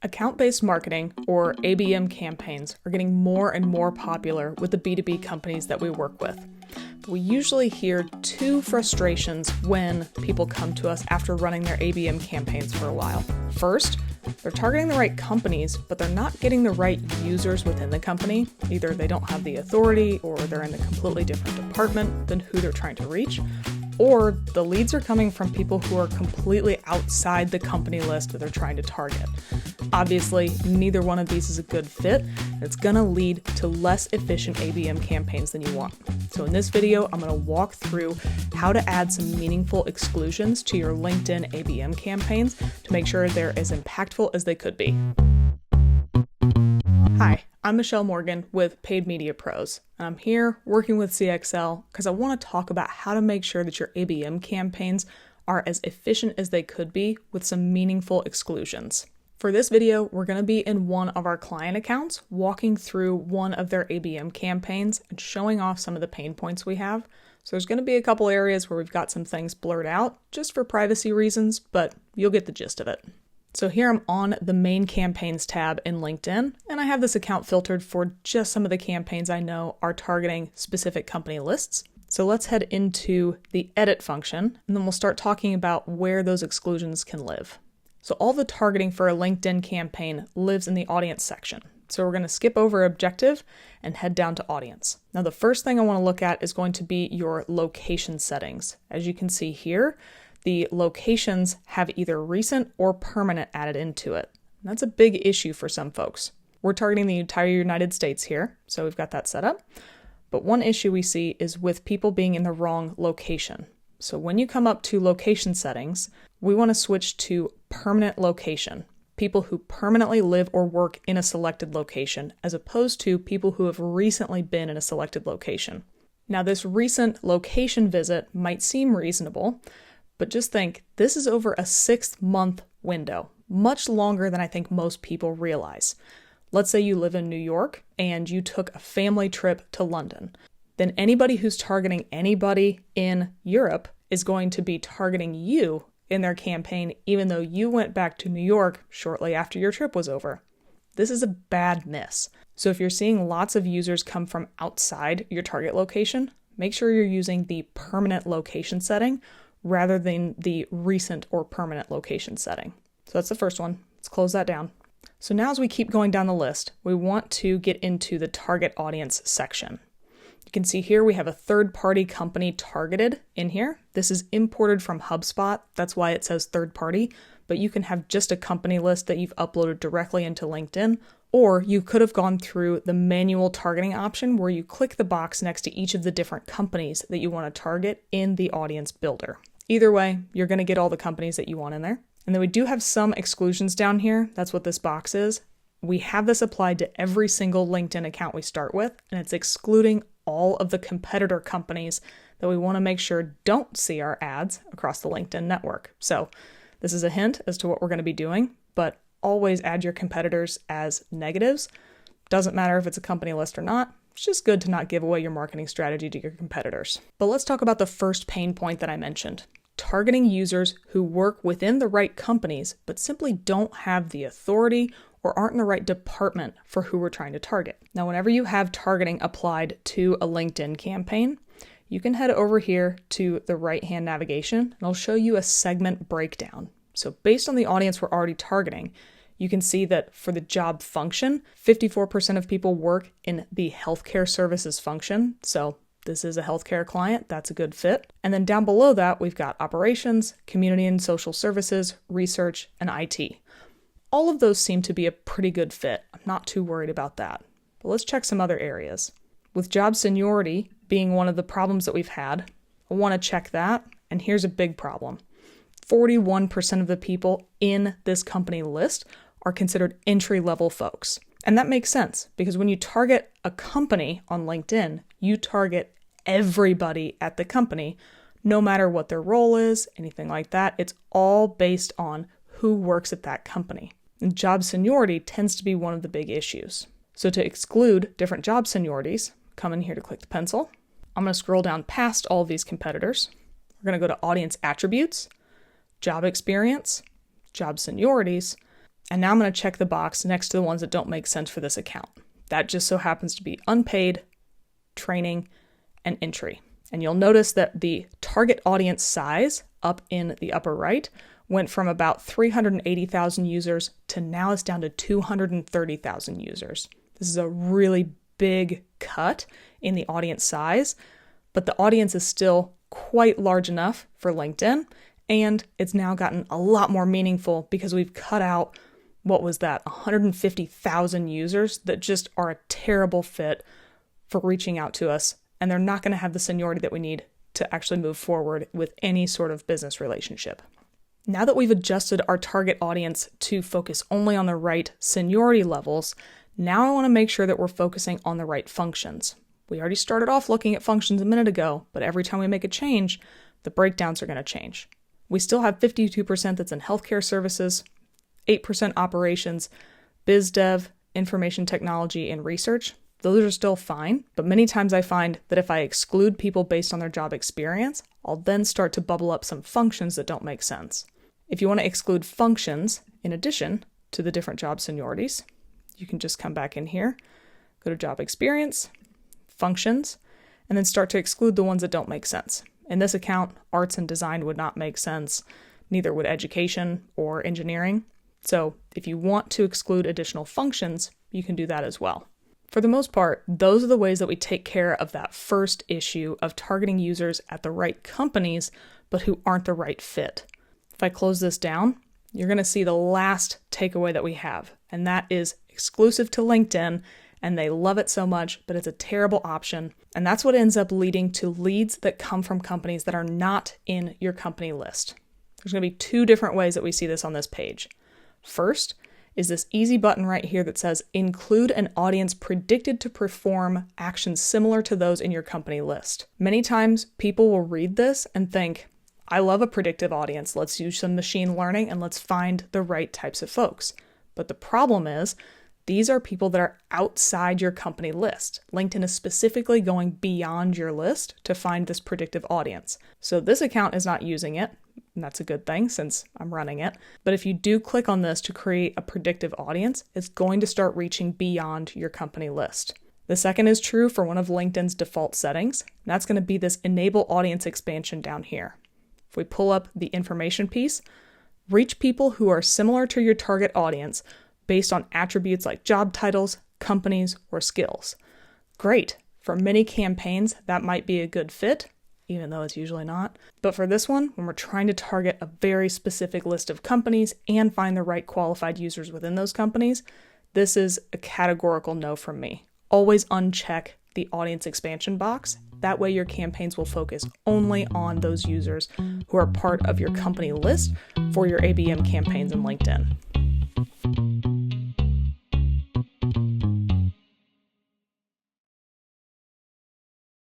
Account-based marketing, or ABM campaigns, are getting more and more popular with the B2B companies that we work with. We usually hear two frustrations when people come to us after running their ABM campaigns for a while. First, they're targeting the right companies, but they're not getting the right users within the company. Either they don't have the authority, or they're in a completely different department than who they're trying to reach, or the leads are coming from people who are completely outside the company list that they're trying to target. Obviously, neither one of these is a good fit. It's gonna lead to less efficient ABM campaigns than you want. So in this video, I'm gonna walk through how to add some meaningful exclusions to your LinkedIn ABM campaigns to make sure they're as impactful as they could be. Hi, I'm Michelle Morgan with Paid Media Pros, and I'm here working with CXL because I want to talk about how to make sure that your ABM campaigns are as efficient as they could be with some meaningful exclusions. For this video, we're going to be in one of our client accounts, walking through one of their ABM campaigns and showing off some of the pain points we have. So there's going to be a couple areas where we've got some things blurred out just for privacy reasons, but you'll get the gist of it. So here I'm on the main campaigns tab in LinkedIn, and I have this account filtered for just some of the campaigns I know are targeting specific company lists. So let's head into the edit function, and then we'll start talking about where those exclusions can live. So all the targeting for a LinkedIn campaign lives in the audience section. So we're going to skip over objective and head down to audience. Now the first thing I want to look at is going to be your location settings. As you can see here, the locations have either recent or permanent added into it. And that's a big issue for some folks. We're targeting the entire United States here, so we've got that set up. But one issue we see is with people being in the wrong location. So when you come up to location settings, we want to switch to permanent location. People who permanently live or work in a selected location, as opposed to people who have recently been in a selected location. Now this recent location visit might seem reasonable, but just think, this is over a 6-month window, much longer than I think most people realize. Let's say you live in New York and you took a family trip to London. Then anybody who's targeting anybody in Europe is going to be targeting you in their campaign, even though you went back to New York shortly after your trip was over. This is a bad miss. So if you're seeing lots of users come from outside your target location, make sure you're using the permanent location setting rather than the recent or permanent location setting. So that's the first one. Let's close that down. So now as we keep going down the list, we want to get into the target audience section. You can see here we have a third-party company targeted in here. This is imported from HubSpot. That's why it says third-party, but you can have just a company list that you've uploaded directly into LinkedIn, or you could have gone through the manual targeting option where you click the box next to each of the different companies that you want to target in the audience builder. Either way, you're going to get all the companies that you want in there. And then we do have some exclusions down here. That's what this box is. We have this applied to every single LinkedIn account we start with, and it's excluding all of the competitor companies that we want to make sure don't see our ads across the LinkedIn network. So this is a hint as to what we're going to be doing, but always add your competitors as negatives. Doesn't matter if it's a company list or not. It's just good to not give away your marketing strategy to your competitors. But let's talk about the first pain point that I mentioned. Targeting users who work within the right companies, but simply don't have the authority or aren't in the right department for who we're trying to target. Now, whenever you have targeting applied to a LinkedIn campaign, you can head over here to the right-hand navigation, and I'll show you a segment breakdown. So based on the audience we're already targeting, you can see that for the job function, 54% of people work in the healthcare services function. So this is a healthcare client, that's a good fit. And then down below that, we've got operations, community and social services, research, and IT. All of those seem to be a pretty good fit. I'm not too worried about that. But let's check some other areas. With job seniority being one of the problems that we've had, I want to check that. And here's a big problem. 41% of the people in this company list are considered entry-level folks. And that makes sense because when you target a company on LinkedIn, you target everybody at the company, no matter what their role is, anything like that. It's all based on who works at that company. And job seniority tends to be one of the big issues. So to exclude different job seniorities, come in here to click the pencil. I'm going to scroll down past all of these competitors. We're going to go to audience attributes, job experience, job seniorities, And now I'm going to check the box next to the ones that don't make sense for this account. That just so happens to be unpaid, training, and entry. And you'll notice that the target audience size up in the upper right went from about 380,000 users to now it's down to 230,000 users. This is a really big cut in the audience size, but the audience is still quite large enough for LinkedIn, and it's now gotten a lot more meaningful because we've cut out, 150,000 users that just are a terrible fit for reaching out to us, and they're not going to have the seniority that we need to actually move forward with any sort of business relationship. Now that we've adjusted our target audience to focus only on the right seniority levels, now I want to make sure that we're focusing on the right functions. We already started off looking at functions a minute ago, but every time we make a change, the breakdowns are going to change. We still have 52% that's in healthcare services, 8% operations, biz dev, information technology, and research. Those are still fine, but many times I find that if I exclude people based on their job experience, I'll then start to bubble up some functions that don't make sense. If you want to exclude functions in addition to the different job seniorities, you can just come back in here, go to job experience, functions, and then start to exclude the ones that don't make sense. In this account, arts and design would not make sense, neither would education or engineering. So if you want to exclude additional functions, you can do that as well. For the most part, those are the ways that we take care of that first issue of targeting users at the right companies, but who aren't the right fit. If I close this down, you're going to see the last takeaway that we have, and that is exclusive to LinkedIn, and they love it so much, but it's a terrible option. And that's what ends up leading to leads that come from companies that are not in your company list. There's going to be two different ways that we see this on this page. First is this easy button right here that says include an audience predicted to perform actions similar to those in your company list. Many times people will read this and think, I love a predictive audience. Let's use some machine learning and let's find the right types of folks. But the problem is these are people that are outside your company list. LinkedIn is specifically going beyond your list to find this predictive audience. So this account is not using it. And that's a good thing since I'm running it. But if you do click on this to create a predictive audience, it's going to start reaching beyond your company list. The second is true for one of LinkedIn's default settings. And that's going to be this enable audience expansion down here. If we pull up the information piece, reach people who are similar to your target audience based on attributes like job titles, companies, or skills. Great. For many campaigns, that might be a good fit, even though it's usually not. But for this one, when we're trying to target a very specific list of companies and find the right qualified users within those companies, this is a categorical no from me. Always uncheck the audience expansion box. That way your campaigns will focus only on those users who are part of your company list for your ABM campaigns in LinkedIn.